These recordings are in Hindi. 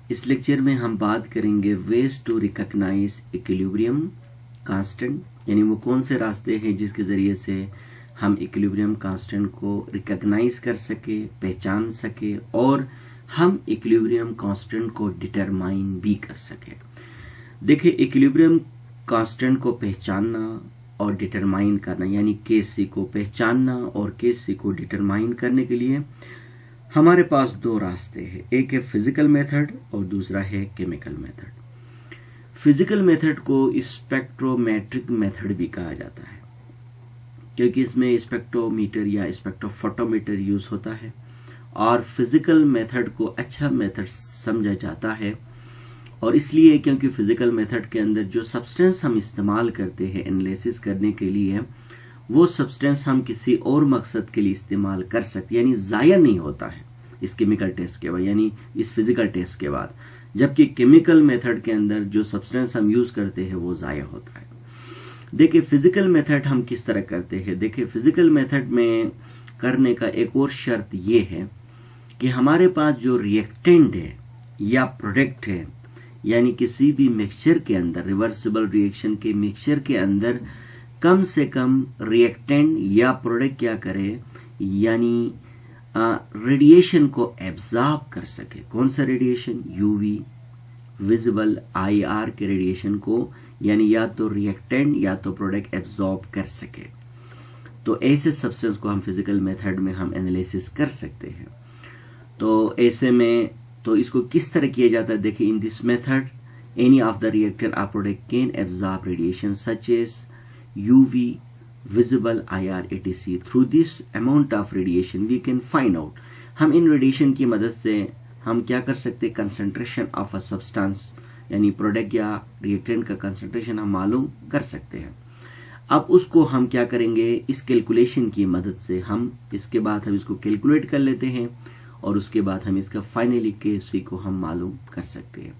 इस लेक्चर में हम बात करेंगे ways to recognize equilibrium constant, यानी वो कौन से रास्ते हैं जिसके जरिए से हम इक्विलिब्रियम कांस्टेंट को रिकॉग्नाइज कर सके, पहचान सके और हम इक्विलिब्रियम कांस्टेंट को डिटरमाइन भी कर सके। देखिए, इक्विलिब्रियम कांस्टेंट को पहचानना और डिटरमाइन करना, यानी केसी को पहचानना और केसी को डिटरमाइन करने के लिए हमारे पास दो रास्ते हैं, एक है फिजिकल मेथड और दूसरा है केमिकल मेथड। फिजिकल मेथड को स्पेक्ट्रोमेट्रिक मेथड भी कहा जाता है क्योंकि इसमें स्पेक्ट्रोमीटर या स्पेक्ट्रोफोटोमीटर यूज होता है, और फिजिकल मेथड को अच्छा मेथड समझा जाता है और इसलिए क्योंकि फिजिकल मेथड के अंदर जो सब्सटेंस हम इस्तेमाल करते हैं एनालिसिस करने के लिए, वो सब्सटेंस हम किसी और मकसद के लिए इस्तेमाल कर सकते, यानी जाया नहीं होता है इस केमिकल टेस्ट के बाद, यानी इस फिजिकल टेस्ट के बाद, जबकि केमिकल मेथड के अंदर जो सब्सटेंस हम यूज करते हैं वो जाया होता है। देखिए, फिजिकल मेथड हम किस तरह करते हैं। देखिए, फिजिकल मेथड में करने का एक और शर्त ये है कि हमारे पास जो रिएक्टेंट है या प्रोडक्ट है, यानी किसी भी मिक्सचर के अंदर, रिवर्सिबल रिएक्शन के मिक्सचर के अंदर कम से कम रिएक्टेंट या प्रोडक्ट क्या करे, यानी रेडिएशन को एब्जॉर्ब कर सके। कौन सा रेडिएशन? यूवी, विजिबल, आईआर के रेडिएशन को, यानी या तो रिएक्टेंट या तो प्रोडक्ट एब्जॉर्ब कर सके। तो ऐसे सब्सटेंस को हम फिजिकल मेथड में हम एनालिसिस कर सकते हैं। तो ऐसे में तो इसको किस तरह किया जाता है? देखिए, in this method any of the reactant और product can absorb radiation such as UV, visible, IR, etc. Through this amount of radiation we can find out, हम इन रेडिएशन की मदद से हम क्या कर सकते हैं? कंसंट्रेशन ऑफ अ सब्सटेंस, यानी प्रोडक्ट या रिएक्टेंट का कंसंट्रेशन हम मालूम कर सकते हैं। अब उसको हम क्या करेंगे? इस कैलकुलेशन की मदद से हम इसके बाद हम इसको कैलकुलेट कर लेते हैं और उसके बाद हम इसका फाइनली केसी को हम मालूम कर सकते हैं।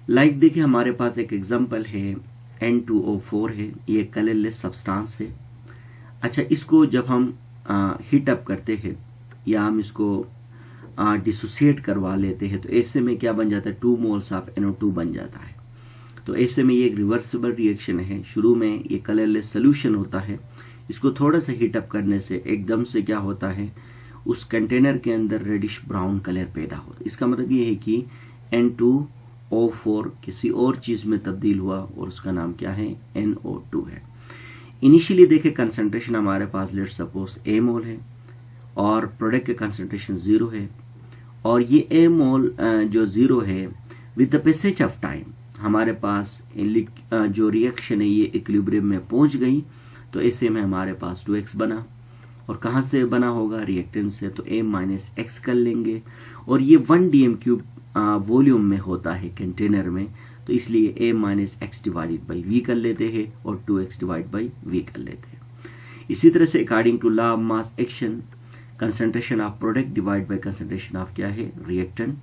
लाइक देखिए, हमारे पास एक एग्जांपल है, N2O4 है, ये कलरलेस सब्सटेंस है। अच्छा, इसको जब हम हीट अप करते हैं या हम इसको डिसोसिएट करवा लेते हैं तो ऐसे में क्या बन जाता है? 2 मोल्स ऑफ NO2 बन जाता है। तो ऐसे में ये एक रिवर्सिबल रिएक्शन है। शुरू में ये कलरलेस सोल्यूशन होता है, इसको थोड़ा सा हीट अप करने से एकदम से क्या होता है? उस कंटेनर के अंदर रेडिश ब्राउन कलर पैदा होता है। इसका मतलब ये है कि N2O4 किसी और चीज में तब्दील हुआ और उसका नाम क्या है? NO2 है। इनिशियली देखे कंसंट्रेशन हमारे पास लेट सपोज A मोल है और प्रोडक्ट के कंसंट्रेशन 0 है, और ये A मोल जो 0 है with the passage of time हमारे पास जो रिएक्शन है ये इक्विलिब्रियम में पहुंच गई। तो ऐसे में हमारे पास 2x बना, और कहां से बना होगा? रिएक्टेंट से। तो A-x कर लेंगे, और ये 1 dm³ वॉल्यूम में होता है कंटेनर में, तो इसलिए A-x डिवाइडेड बाई V कर लेते हैं और 2x डिवाइड बाई V कर लेते हैं। इसी तरह से according to law of mass action, concentration of product divide by concentration of क्या है? रिएक्टेंट।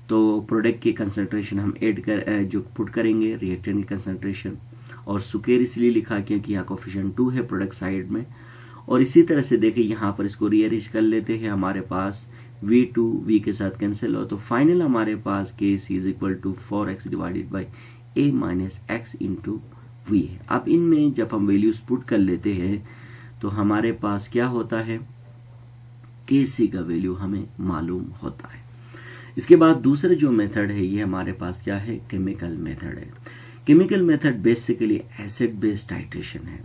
तो प्रोडक्ट की कंसंट्रेशन हम ऐड कर जो पुट करेंगे रिएक्टेंट की कंसंट्रेशन, और सुकेर इसलिए लिखा क्योंकि यहाँ कोफिशिएंट 2 है प्रोडक्ट साइड में। और इसी तरह से देखिए, यहाँ पर इसको रीअरेंज कर लेते हैं, हमारे पास V2 V के साथ कैंसिल हो, तो फाइनल हमारे पास Kc is equal to 4x divided by A-x into V है। अब इनमें जब हम वैल्यूज पुट कर लेते हैं तो हमारे पास क्या होता है? Kc का वैल्यू हमें मालूम होता है। इसके बाद दूसरा जो मेथड है ये हमारे पास क्या है? केमिकल मेथड है। Chemical method basically acid based titration है।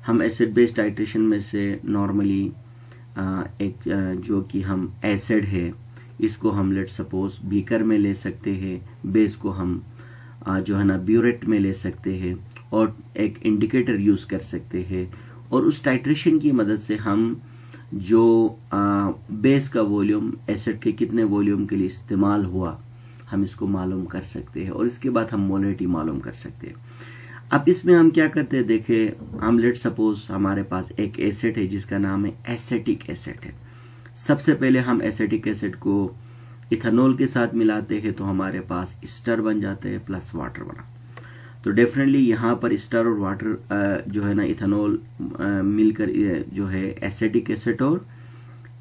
हम एसिड बेस्ड टाइट्रेशन में से नॉर्मली एक जो कि हम एसिड है इसको हम लेट सपोज बीकर में ले सकते हैं, बेस को हम जो है ना ब्यूरेट में ले सकते हैं, और एक इंडिकेटर यूज कर सकते हैं, और उस टाइट्रेशन की मदद से हम जो बेस का वॉल्यूम एसिड के कितने वॉल्यूम के लिए इस्तेमाल हुआ हम इसको मालूम कर सकते हैं, और इसके बाद हम मोलरिटी मालूम कर सकते हैं। अब इसमें हम क्या करते हैं? देखे, हम लेट सपोज हमारे पास एक एसिड है जिसका नाम है एसेटिक एसिड है। सबसे पहले हम एसेटिक एसिड को इथेनॉल के साथ मिलाते हैं तो हमारे पास एस्टर बन जाते हैं प्लस वाटर बना। तो डेफिनेटली यहाँ पर एस्टर और वाटर जो है ना इथेनॉल मिलकर जो है एसेटिक एसिड और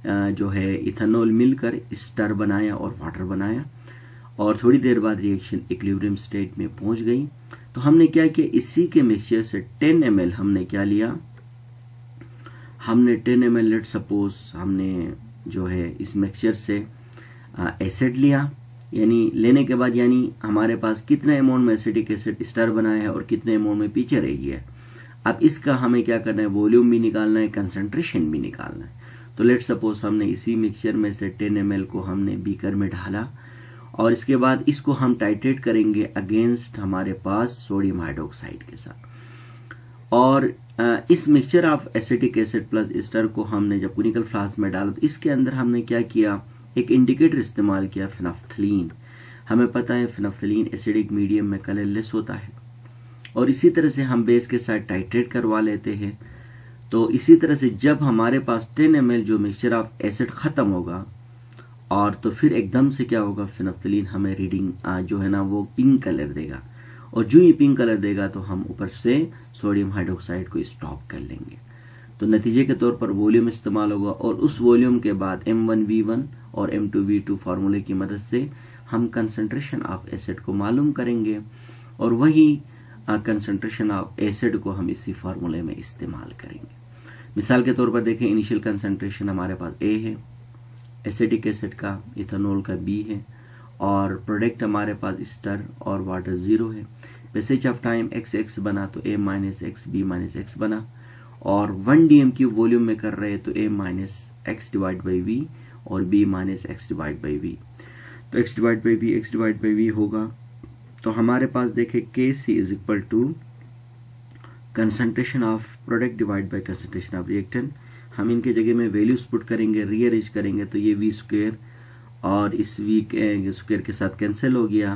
जो है इथेनॉल मिलकर एस्टर बनाया और वाटर बनाया, और थोड़ी देर बाद रिएक्शन इक्विलिब्रियम स्टेट में पहुंच गई। तो हमने क्या किया, इसी के मिक्सचर से 10 ml हमने क्या लिया, हमने 10 ml लेट सपोज हमने जो है इस मिक्सचर से एसिड लिया, यानी लेने के बाद यानी हमारे पास कितने अमाउंट में एसिटिक एसिड स्टर बनाया है और कितने अमाउंट में पीछे रह गया है। अब इसका हमें क्या करना है, वॉल्यूम भी निकालना है, कंसंट्रेशन भी निकालना है। तो लेट सपोज हमने इसी मिक्सचर में से 10 ml को हमने बीकर में ढाला और इसके बाद इसको हम टाइट्रेट करेंगे अगेंस्ट हमारे पास सोडियम हाइड्रोक्साइड के साथ। और इस mixture of acetic acid plus ester को हमने जब क्लिनिकल फ्लास्क में डाला तो इसके अंदर हमने क्या किया, एक इंडिकेटर इस्तेमाल किया, फिनाफ्थलीन। हमें पता है फिनाफ्थलीन एसिडिक मीडियम में कलरलेस होता है और इसी तरह से हम बेस के साथ टाइट्रेट करवा लेते हैं। तो इसी तरह से जब हमारे पास 10 ml जो मिक्सचर ऑफ एसिड खत्म होगा और तो फिर एकदम से क्या होगा, फिनाफ्थलीन हमें रीडिंग जो है ना वो पिंक कलर देगा और जो ये पिंक कलर देगा तो हम ऊपर से सोडियम हाइड्रोक्साइड को स्टॉप कर लेंगे। तो नतीजे के तौर पर वॉल्यूम इस्तेमाल होगा और उस वॉल्यूम के बाद M1V1 और M2V2 फार्मूले की मदद से हम कंसंट्रेशन ऑफ एसिड को मालूम करेंगे और वही कंसंट्रेशन ऑफ एसिड को हम इसी फार्मूले में इस्तेमाल करेंगे। मिसाल के तौर पर देखें, इनिशियल कंसंट्रेशन हमारे पास A है एसिटिक एसिड का, इथेनॉल का B है और प्रोडक्ट हमारे पास स्टर और वाटर 0 है। पैसेज ऑफ टाइम XX बना तो A - X B - X बना और 1 dm की वॉल्यूम में कर रहे तो A - X divide by V और B - X divide by V। तो X divide by V X divide by V होगा। तो हमारे पास देखें Kc is equal to concentration of product divide by concentration of reactant. हम इनके जगह में वैल्यूज पुट करेंगे, रीअरेंज करेंगे तो ये V स्क्वायर और इस V के स्क्वायर के साथ कैंसिल हो गया।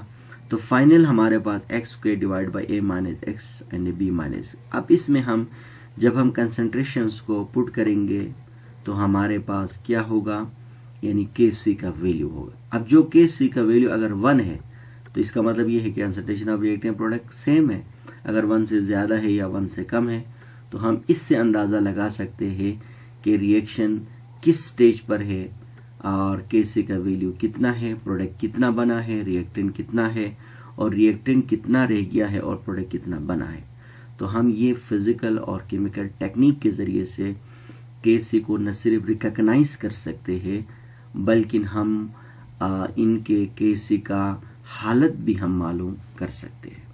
तो फाइनल हमारे पास X square divide by A - X and B - अब इसमें हम जब हम कंसंट्रेशंस को पुट करेंगे तो हमारे पास क्या होगा, यानी Kc का वैल्यू होगा। अब जो Kc का वैल्यू अगर 1 है तो इसका मतलब ये है कि concentration of reactant product same है। अगर 1 से ज्यादा है या 1 से कम है तो हम इससे अंदाजा लगा सकते हैं कि रिएक्शन किस स्टेज पर है और Kc का वैल्यू कितना है, प्रोडक्ट कितना बना है, रिएक्टेंट कितना है और रिएक्टेंट कितना रह गया है और प्रोडक्ट कितना बना है। तो हम ये फिजिकल और केमिकल टेक्निक के जरिए से Kc को न सिर्फ रिकॉग्नाइज कर सकते हैं बल्कि हम इनके Kc का हालत भी हम मालूम कर सकते हैं।